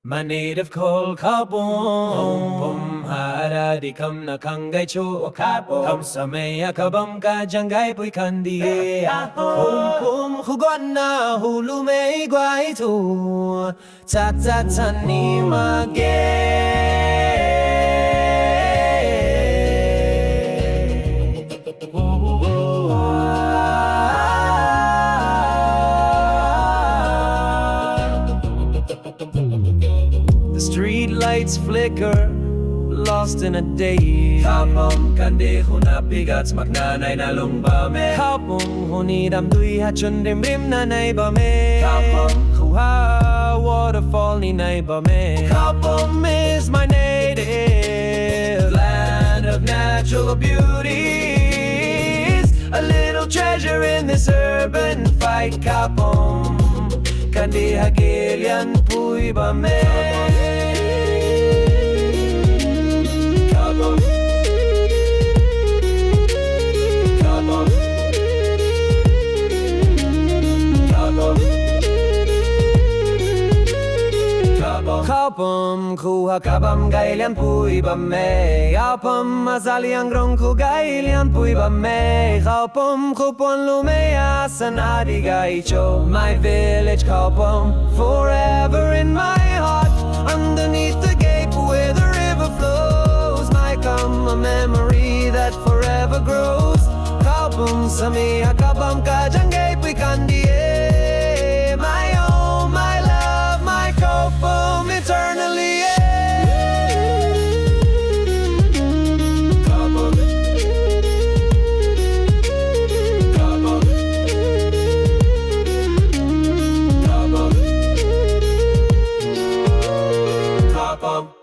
My native Khoupum hara di kam na kangai chu kam samaya kabam ka jangai pui kandi Khoupum khugon na hulu mei guai tu cha cha chani The street lights flicker, lost in a daze. Khoupum kandi hunapigats magnanay na lumbame. Khoupum hunidam dui hachun rim na naibame. Khoupum khuha waterfall ni naibame. Khoupum is my native land of natural beauties. A little treasure in this urban fight. Khoupum kandi hagilian pui bame. Khoupum, Khoupum, Khoupum, Khoupum. Khoupum khuha kabam gailian pui bame. Khoupum azaliang rong khu gailian pui bame. Khoupum khupon lumea sanadi gaicho. My village Khoupum, forever in my heart. Underneath the gate where the river flows, might come a memory that forever grows. Khoupum samiha kabam ka jangai pui kandi. My home, my love, my Khoupum eternally. Khoupum, Khoupum, Khoupum, Khoupum.